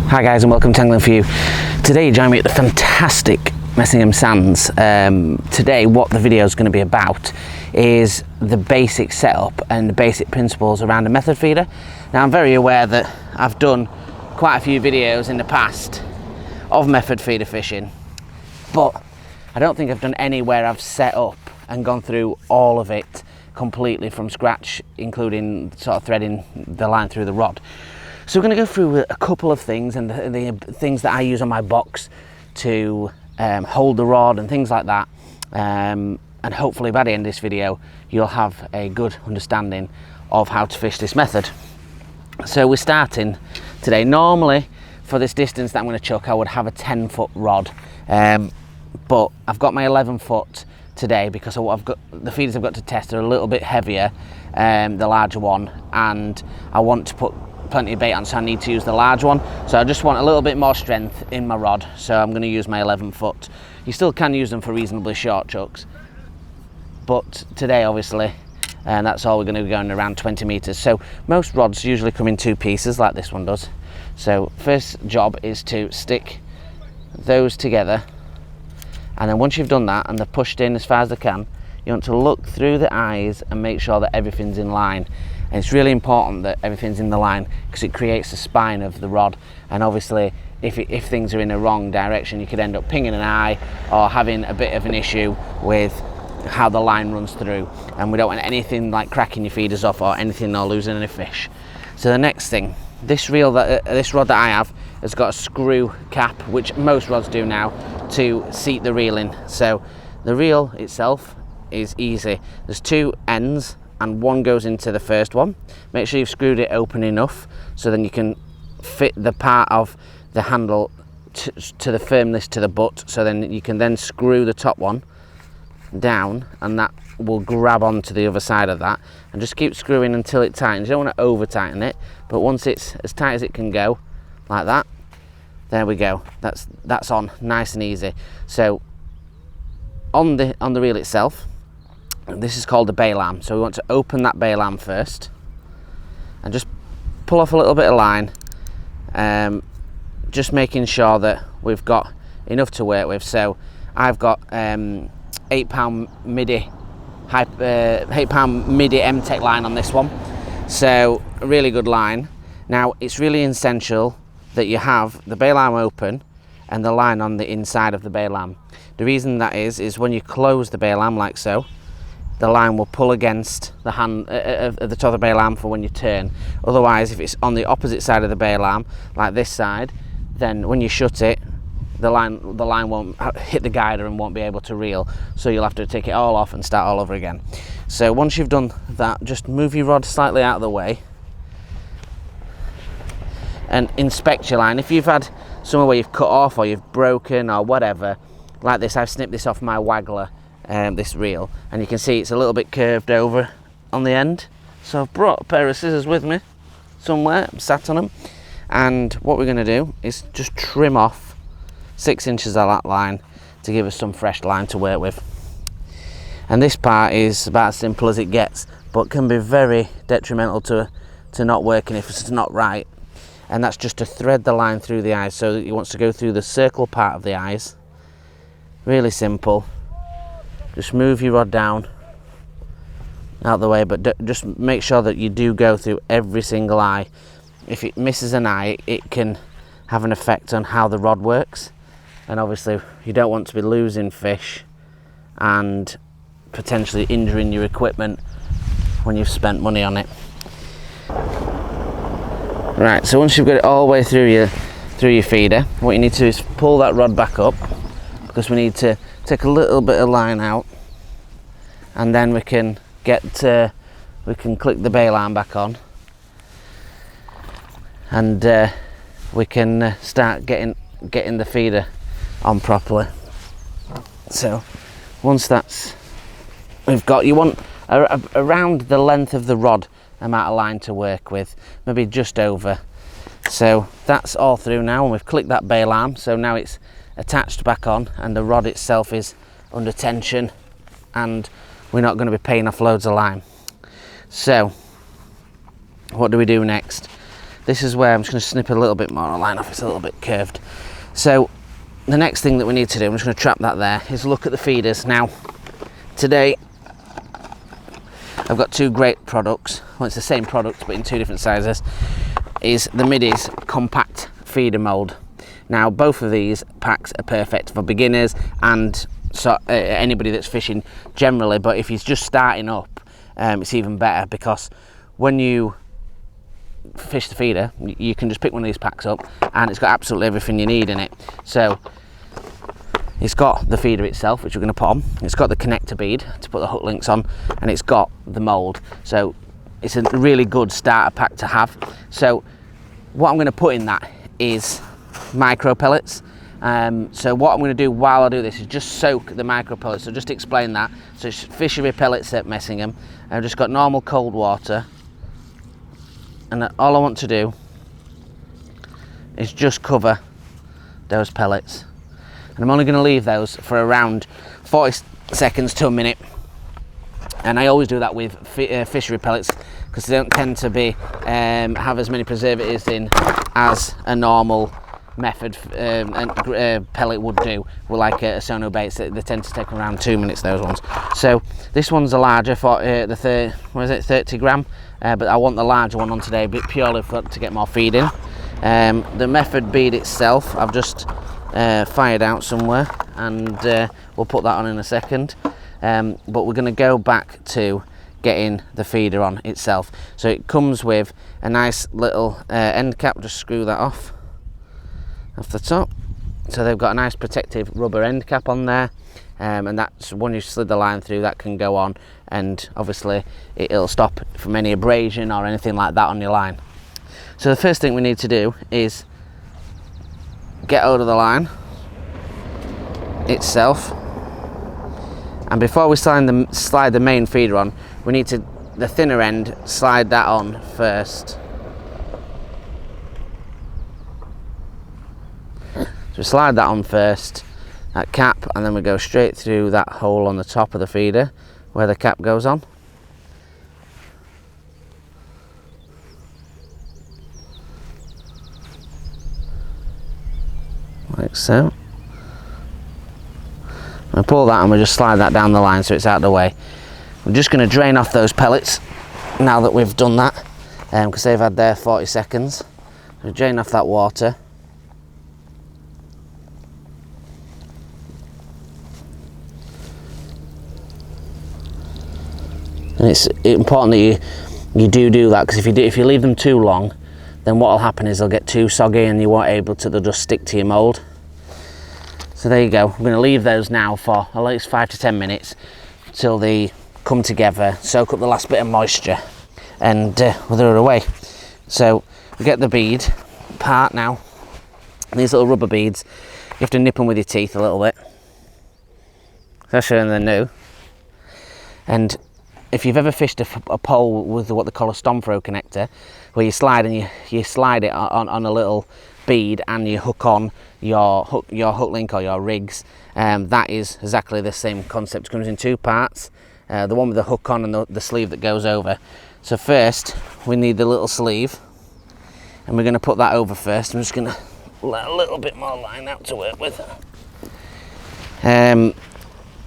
Hi guys, and welcome to Angling For You. Today you join me at the fantastic Messingham Sands. Today what the video is going to be about is the basic setup and the basic principles around a method feeder. Now I'm very aware that I've done quite a few videos in the past of method feeder fishing, but I don't think I've done any where I've set up and gone through all of it completely from scratch, including sort of threading the line through the rod. So we're going to go through a couple of things and the things that I use on my box to hold the rod and things like that. And hopefully by the end of this video, you'll have a good understanding of how to fish this method. So we're starting today. Normally for this distance that I'm going to chuck, I would have a 10-foot rod. But I've got my 11-foot today because of what I've got. The feeders I've got to test are a little bit heavier, the larger one, and I want to put plenty of bait on, so I need to use the large one. So I just want a little bit more strength in my rod, so I'm going to use my 11-foot. You still can use them for reasonably short chucks, but today obviously, and that's all we're going to be going around 20 meters. So most rods usually come in two pieces like this one does. So first job is to stick those together, and then once you've done that and they're pushed in as far as they can, you want to look through the eyes and make sure that everything's in line. And it's really important that everything's in the line because it creates the spine of the rod, and obviously if things are in the wrong direction, you could end up pinging an eye or having a bit of an issue with how the line runs through, and we don't want anything like cracking your feeders off or anything or losing any fish. So the next thing, this rod that I have has got a screw cap, which most rods do now, to seat the reel in. So the reel itself is easy. There's two ends and one goes into the first one. Make sure you've screwed it open enough so then you can fit the part of the handle to the firmness to the butt, so then you can then screw the top one down and that will grab onto the other side of that, and just keep screwing until it tightens. You don't want to over tighten it, but once it's as tight as it can go, like that, there we go, that's on nice and easy. So on the reel itself, this is called a bail arm, so we want to open that bail arm first and just pull off a little bit of line, just making sure that we've got enough to work with. So I've got 8-pound Middy 8-pound Middy M-Tech line on this one, so a really good line. Now it's really essential that you have the bail arm open and the line on the inside of the bail arm. The reason that is when you close the bail arm like so, the line will pull against the hand at the top of the bail arm for when you turn. Otherwise, if it's on the opposite side of the bail arm, like this side, then when you shut it, the line won't hit the guider and won't be able to reel. So you'll have to take it all off and start all over again. So once you've done that, just move your rod slightly out of the way and inspect your line. If you've had somewhere where you've cut off or you've broken or whatever, like this, I've snipped this off my waggler, this reel, and you can see it's a little bit curved over on the end. So I've brought a pair of scissors with me somewhere, I'm sat on them, and what we're going to do is just trim off 6 inches of that line to give us some fresh line to work with. And this part is about as simple as it gets, but can be very detrimental to not working if it's not right. And that's just to thread the line through the eyes. So it wants to go through the circle part of the eyes. Really simple. Just move your rod down out the way, but just make sure that you do go through every single eye. If it misses an eye, it can have an effect on how the rod works, and obviously you don't want to be losing fish and potentially injuring your equipment when you've spent money on it. Right, so once you've got it all the way through your feeder, what you need to do is pull that rod back up, because we need to take a little bit of line out, and then we can click the bail arm back on and we can start getting the feeder on properly. So once that's you want around the length of the rod amount of line to work with, maybe just over. So that's all through now, and we've clicked that bail arm, so now it's attached back on and the rod itself is under tension, and we're not going to be paying off loads of line. So what do we do next? This is where I'm just going to snip a little bit more line off. It's a little bit curved. So the next thing that we need to do, I'm just going to trap that there, is look at the feeders. Now today I've got two great products. Well, it's the same product but in two different sizes. Is the Middy's compact feeder mould. Now both of these packs are perfect for beginners and so anybody that's fishing generally, but if he's just starting up, it's even better, because when you fish the feeder you can just pick one of these packs up and it's got absolutely everything you need in it. So it's got the feeder itself, which we're going to put on, it's got the connector bead to put the hook links on, and it's got the mould. So it's a really good starter pack to have. So what I'm going to put in that is micro pellets. So what I'm going to do while I do this is just soak the micro pellets. So just explain that. So it's fishery pellets at Messingham. I've just got normal cold water, and all I want to do is just cover those pellets, and I'm only going to leave those for around 40 seconds to a minute. And I always do that with fishery pellets, because they don't tend to be have as many preservatives in as a normal method pellet would do. With like a sono baits, they tend to take around 2 minutes, those ones. So this one's a larger for the 30 gram, but I want the larger one on today, but purely to get more feed in. The method bead itself I've just fired out somewhere, and we'll put that on in a second. But we're going to go back to getting the feeder on itself. So it comes with a nice little end cap. Just screw that off the top. So they've got a nice protective rubber end cap on there, and that's when you slid the line through, that can go on, and obviously it'll stop from any abrasion or anything like that on your line. So the first thing we need to do is get hold of the line itself, and before we slide the main feeder on, we need to, the thinner end, slide that on first. So we slide that on first, that cap, and then we go straight through that hole on the top of the feeder where the cap goes on. Like so. I pull that and we just slide that down the line so it's out of the way. We're just going to drain off those pellets now that we've done that, because they've had their 40 seconds. We drain off that water. And it's important that you do that, because if you leave them too long, then what will happen is they'll get too soggy and you won't able to, they'll just stick to your mould. So there you go. I'm going to leave those now for at least 5 to 10 minutes till they come together, soak up the last bit of moisture, and they're away. So we get the bead part now. These little rubber beads, you have to nip them with your teeth a little bit, especially when they're new. And if you've ever fished a pole with what they call a stomp throw connector, where you slide and you slide it on a little bead and you hook on your hook link or your rigs, that is exactly the same concept. It comes in two parts, the one with the hook on and the sleeve that goes over. So first we need the little sleeve, and we're going to put that over first. I'm just going to let a little bit more line out to work with.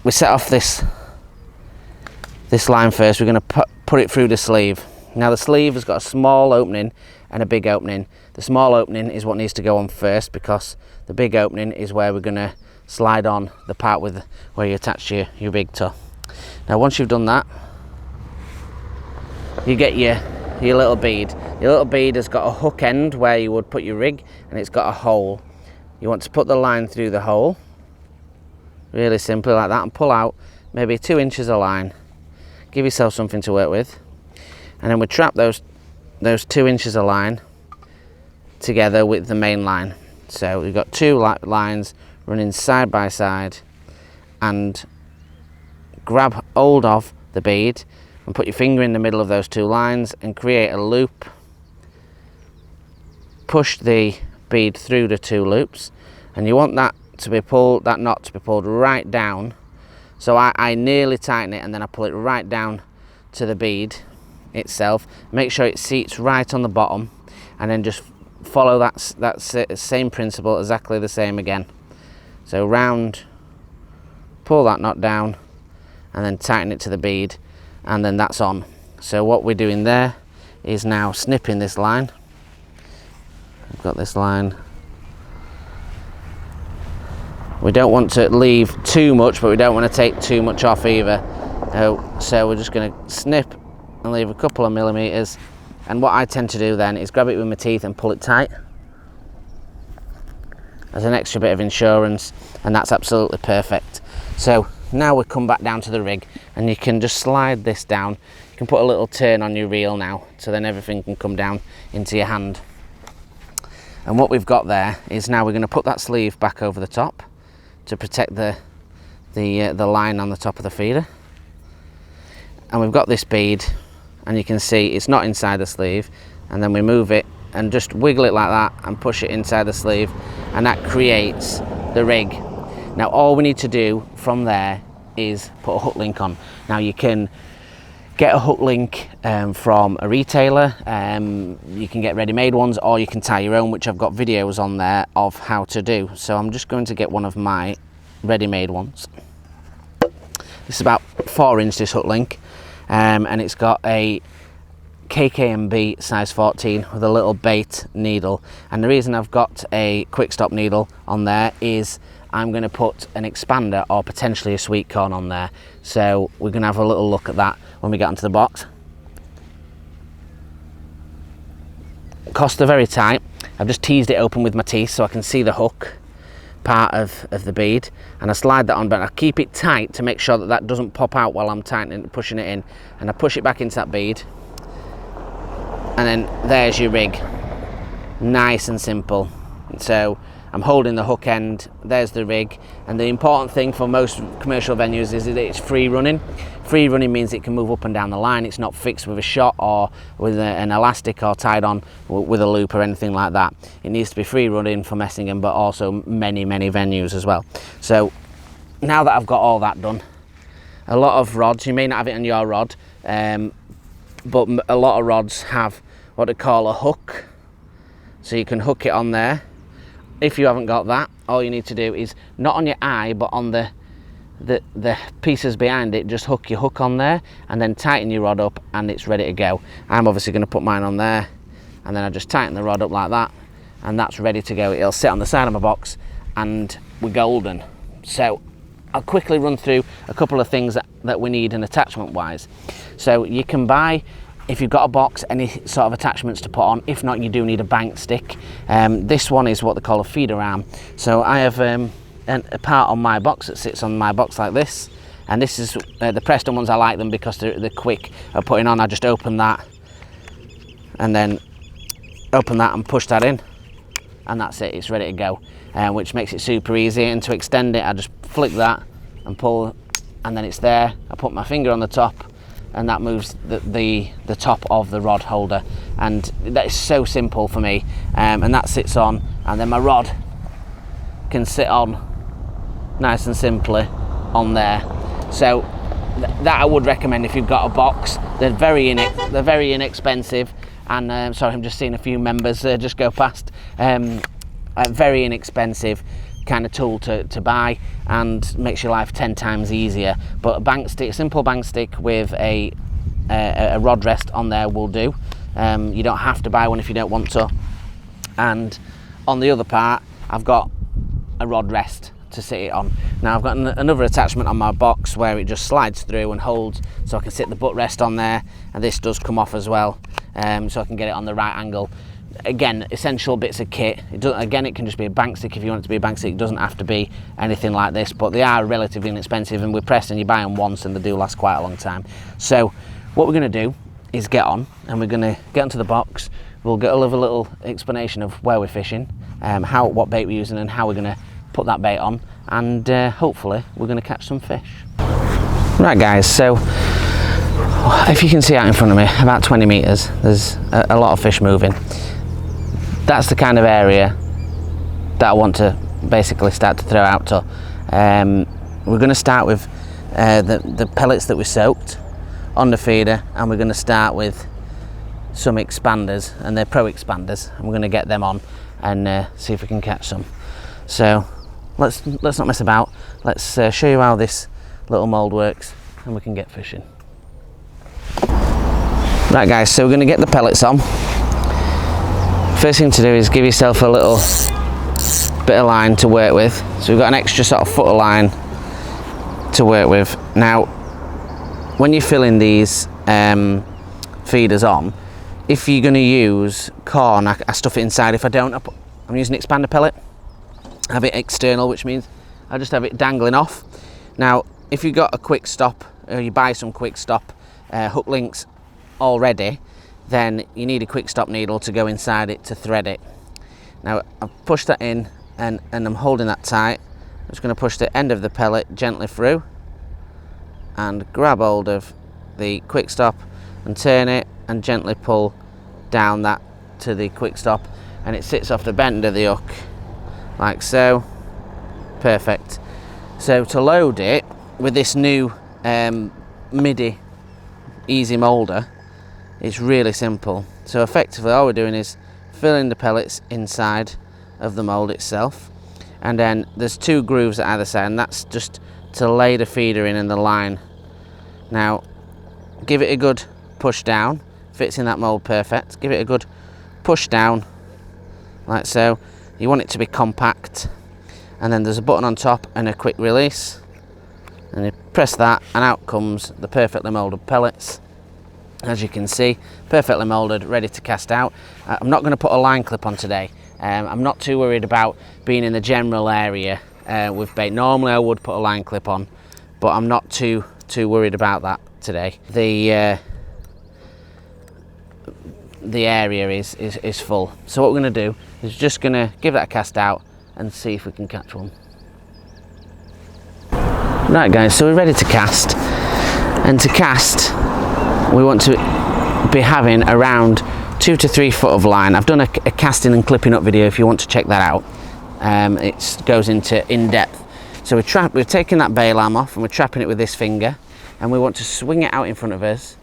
We set off this line first. We're going to put it through the sleeve. Now the sleeve has got a small opening and a big opening. The small opening is what needs to go on first, because the big opening is where we're going to slide on the part with where you attach your big toe. Now once you've done that, you get your little bead. Your little bead has got a hook end where you would put your rig, and it's got a hole. You want to put the line through the hole, really simply like that, and pull out maybe 2 inches of line. Give yourself something to work with, and then we trap those 2 inches of line together with the main line. So we've got two lines running side by side, and grab hold of the bead and put your finger in the middle of those two lines and create a loop. Push the bead through the two loops, and you want that to be pulled, that knot to be pulled right down. So I nearly tighten it and then I pull it right down to the bead itself. Make sure it seats right on the bottom, and then just follow that same principle, exactly the same again. So round, pull that knot down, and then tighten it to the bead, and then that's on. So what we're doing there is now snipping this line. We've got this line. We don't want to leave too much, but we don't want to take too much off either. So we're just going to snip and leave a couple of millimeters. And what I tend to do then is grab it with my teeth and pull it tight as an extra bit of insurance, and that's absolutely perfect. So now we come back down to the rig, and you can just slide this down. You can put a little turn on your reel now, so then everything can come down into your hand. And what we've got there is now we're going to put that sleeve back over the top to protect the line on the top of the feeder. And we've got this bead, and you can see it's not inside the sleeve, and then we move it and just wiggle it like that and push it inside the sleeve, and that creates the rig. Now all we need to do from there is put a hook link on. Now you can get a hook link from a retailer, you can get ready-made ones, or you can tie your own, which I've got videos on there of how to do. So I'm just going to get one of my ready-made ones. This is about 4-inch, this hook link, and it's got a KKMB size 14 with a little bait needle. And the reason I've got a quick stop needle on there is I'm going to put an expander or potentially a sweet corn on there. So we're going to have a little look at that when we get onto the box. Costs are very tight. I've just teased it open with my teeth so I can see the hook part of the bead, and I slide that on, but I keep it tight to make sure that that doesn't pop out while I'm tightening, pushing it in, and I push it back into that bead, and then there's your rig. Nice and simple. So I'm holding the hook end, there's the rig, and the important thing for most commercial venues is that it's free running. Free running means it can move up and down the line. It's not fixed with a shot or with an elastic or tied on with a loop or anything like that. It needs to be free running for Messingham, but also many venues as well. So now that I've got all that done, a lot of rods, you may not have it on your rod, but a lot of rods have what they call a hook, so you can hook it on there. If you haven't got that, all you need to do is not on your eye, but on the pieces behind it, just hook your hook on there and then tighten your rod up, and it's ready to go. I'm obviously going to put mine on there, and then I just tighten the rod up like that, and that's ready to go. It'll sit on the side of my box and we're golden. So I'll quickly run through a couple of things that we need and attachment wise. So you can buy, if you've got a box, any sort of attachments to put on. If not, you do need a bank stick. This one is what they call a feeder arm. So I have a part on my box that sits on my box like this, and this is the Preston ones. I like them because they're quick at putting on. I just open that and then open that and push that in, and that's it, it's ready to go, which makes it super easy. And to extend it, I just flick that and pull, and then it's there. I put my finger on the top, and that moves the top of the rod holder, and that is so simple for me. And that sits on, and then my rod can sit on nice and simply on there. So that I would recommend if you've got a box. They're very inexpensive, and sorry, I'm just seeing a few members just go past. A very inexpensive kind of tool to buy, and makes your life 10 times easier. But a bank stick, a simple bank stick with a rod rest on there will do. You don't have to buy one if you don't want to. And on the other part, I've got a rod rest to sit it on. Now I've got another attachment on my box where it just slides through and holds, so I can sit the butt rest on there, and this does come off as well, so I can get it on the right angle. Again, essential bits of kit. Again, it can just be a bank stick if you want it to be a bank stick. It doesn't have to be anything like this, but they are relatively inexpensive, and with Preston you buy them once and they do last quite a long time. So what we're going to do is get on, and we're going to get onto the box. we'll get a little explanation of where we're fishing, what bait we're using and how we're going to put that bait on, and hopefully we're going to catch some fish. Right guys, so if you can see out in front of me, about 20 metres, there's a lot of fish moving. That's the kind of area that I want to basically start to throw out to. We're going to start with the pellets that we soaked on the feeder, and we're going to start with some expanders, and they're pro expanders, and we're going to get them on and see if we can catch some. So let's not mess about. Let's show you how this little mould works, and we can get fishing. Right guys, so we're going to get the pellets on. First thing to do is give yourself a little bit of line to work with. So we've got an extra sort of foot of line to work with. Now when you're filling these feeders on, if you're going to use corn, I stuff it inside. If I don't, I'm using expander pellet. I have it external, which means I just have it dangling off. Now if you've got a quick stop, or you buy some quick stop hook links already, then you need a quick stop needle to go inside it to thread it. Now I've pushed that in and I'm holding that tight. I'm just going to push the end of the pellet gently through and grab hold of the quick stop and turn it and gently pull down that to the quick stop, and it sits off the bend of the hook like so. Perfect. So to load it with this new Middy easy moulder, it's really simple. So effectively all we're doing is filling the pellets inside of the mould itself, and then there's two grooves at either side, and that's just to lay the feeder in and the line. Now give it a good push down, fits in that mould perfect. Give it a good push down like so. You want it to be compact, and then there's a button on top and a quick release, and you press that and out comes the perfectly moulded pellets. As you can see, perfectly moulded, ready to cast out. I'm not going to put a line clip on today. I'm not too worried about being in the general area with bait. Normally I would put a line clip on, but I'm not too worried about that today. The area is full. So what we're going to do is just going to give that a cast out and see if we can catch one. Right guys, so we're ready to cast, and to cast we want to be having around 2 to 3 foot of line. I've done a casting and clipping up video if you want to check that out. It goes into in depth. So we're taking that bail arm off and we're trapping it with this finger, and we want to swing it out in front of us,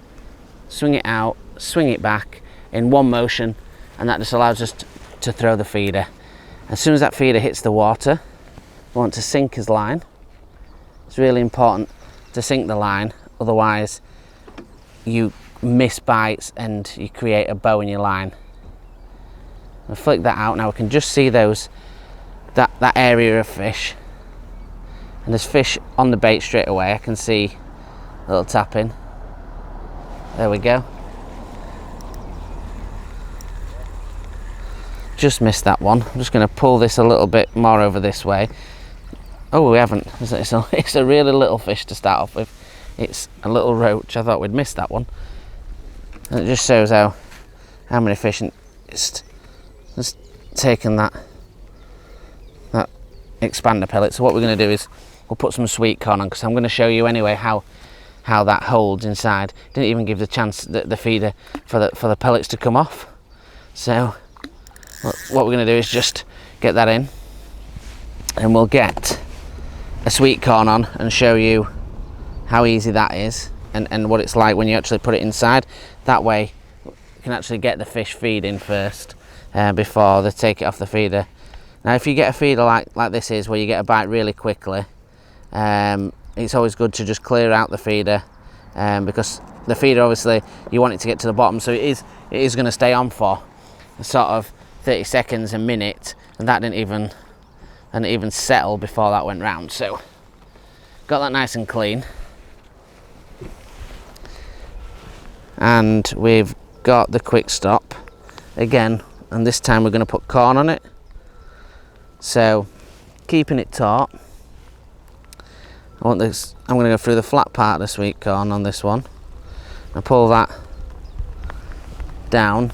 swing it out, swing it back in one motion, and that just allows us to throw the feeder. As soon as that feeder hits the water, we want to sink his line. It's really important to sink the line, otherwise you miss bites and you create a bow in your line. I'll flick that out. Now we can just see that area of fish, and there's fish on the bait straight away. I can see a little tapping. There we go. Just missed that one. I'm just going to pull this a little bit more over this way. Oh, we haven't. It's a really little fish to start off with. It's a little roach. I thought we'd missed that one. And it just shows how many fish, and it's just taken that expander pellet. So what we're going to do is we'll put some sweet corn on, because I'm going to show you anyway how that holds inside. Didn't even give the chance the feeder for the pellets to come off. So what we're going to do is just get that in, and we'll get a sweet corn on and show you how easy that is, and what it's like when you actually put it inside. That way you can actually get the fish feeding first before they take it off the feeder. Now if you get a feeder like this is, where you get a bite really quickly, it's always good to just clear out the feeder, because the feeder, obviously you want it to get to the bottom, so it is going to stay on for sort of 30 seconds, a minute, and that didn't even settle before that went round. So got that nice and clean, and we've got the quick stop again, and this time we're going to put corn on it. So keeping it taut, I'm going to go through the flat part of the sweet corn on this one and pull that down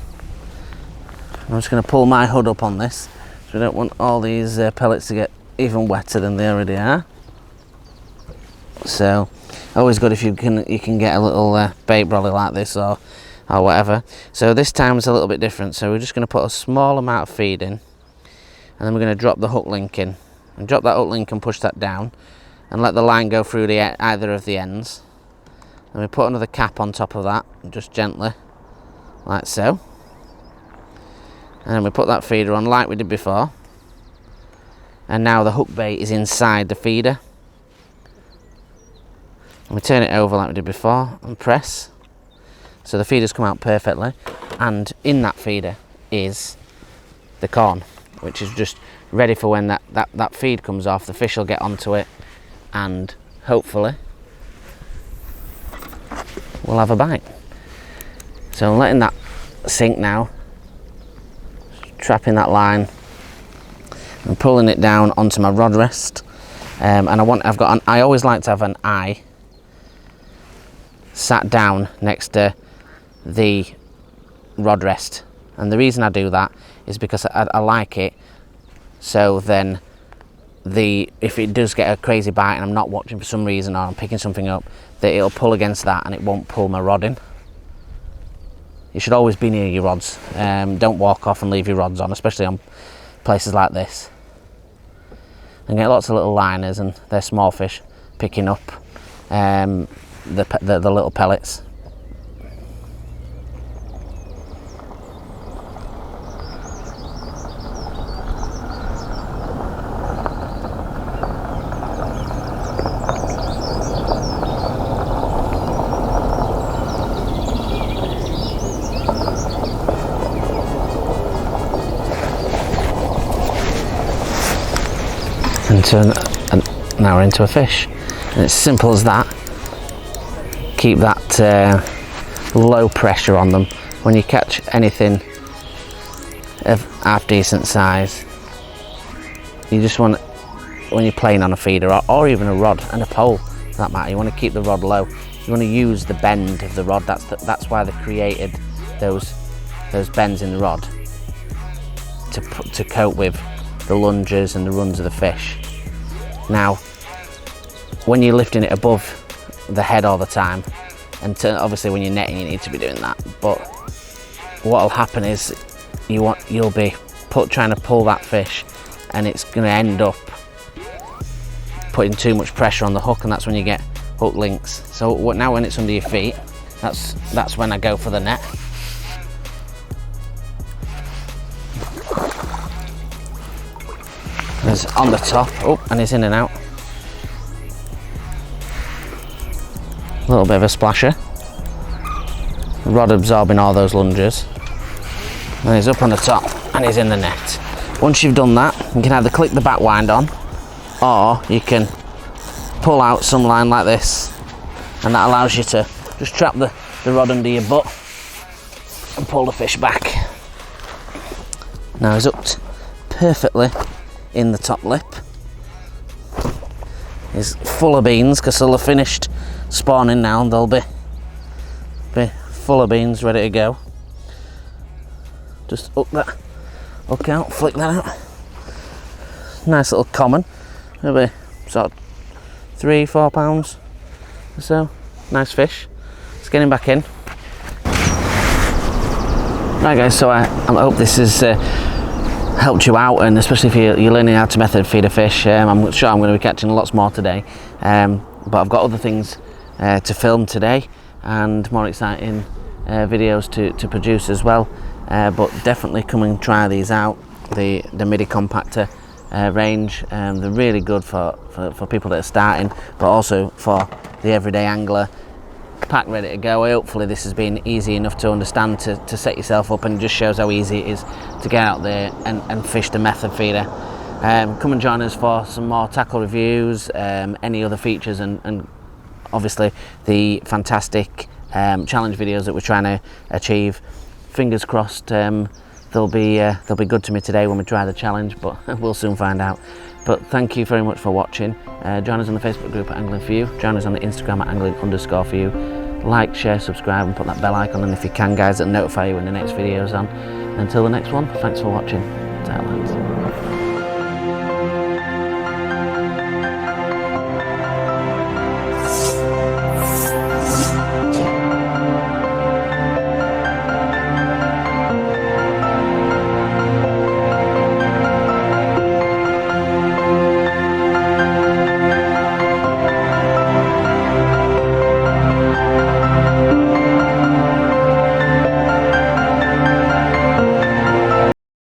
I'm just going to pull my hood up on this, so we don't want all these pellets to get even wetter than they already are. So always good if you can get a little bait brolly like this or whatever. So this time it's a little bit different, so we're just going to put a small amount of feed in, and then we're going to drop the hook link in, and drop that hook link and push that down, and let the line go through either of the ends. And we put another cap on top of that, just gently, like so. And then we put that feeder on like we did before. And now the hook bait is inside the feeder. And we turn it over like we did before and press. So the feeders come out perfectly. And in that feeder is the corn, which is just ready for when that feed comes off. The fish will get onto it, and hopefully we'll have a bite. So I'm letting that sink now, trapping that line and pulling it down onto my rod rest. And I always like to have an eye sat down next to the rod rest, and the reason I do that is because I like it, so then if it does get a crazy bite and I'm not watching for some reason, or I'm picking something up, that it'll pull against that and it won't pull my rod in. You should always be near your rods. Don't walk off and leave your rods on, especially on places like this. And get lots of little liners, and they're small fish picking up the little pellets. And now we're into a fish, and it's simple as that. Keep that low pressure on them. When you catch anything of half decent size, you just want, when you're playing on a feeder or even a rod and a pole for that matter, you want to keep the rod low. You want to use the bend of the rod. That's why they created those bends in the rod, to cope with the lunges and the runs of the fish. Now, when you're lifting it above the head all the time, and obviously when you're netting you need to be doing that, but what'll happen is you'll be trying to pull that fish, and it's going to end up putting too much pressure on the hook, and that's when you get hook links. So now when it's under your feet, that's when I go for the net. There's on the top, and he's in and out. A little bit of a splasher. The rod absorbing all those lunges. And he's up on the top, and he's in the net. Once you've done that, you can either click the back wind on, or you can pull out some line like this, and that allows you to just trap the rod under your butt and pull the fish back. Now he's hooked perfectly in the top lip. He's full of beans, because they'll have finished spawning now, and they'll be full of beans ready to go. Just hook out, flick that out. Nice little common, maybe sort of 3-4 pounds or so. Nice fish. Let's get him back in. Right guys, so I hope this has helped you out, and especially if you're learning how to method feed a fish. I'm sure I'm going to be catching lots more today, but I've got other things to film today, and more exciting videos to produce as well. But definitely come and try these out, the Middy Compacta range. They're really good for people that are starting, but also for the everyday angler. Pack ready to go. Hopefully this has been easy enough to understand, to set yourself up, and just shows how easy it is to get out there and fish the method feeder. Come and join us for some more tackle reviews, any other features, and obviously the fantastic challenge videos that we're trying to achieve. Fingers crossed they'll be good to me today when we try the challenge, but we'll soon find out. But thank you very much for watching. Join us on the Facebook group at Angling For You. Join us on the Instagram at angling_for you. Like, share, subscribe, and put that bell icon on if you can, guys. It'll notify you when the next video is on. Until the next one, thanks for watching. Taillands.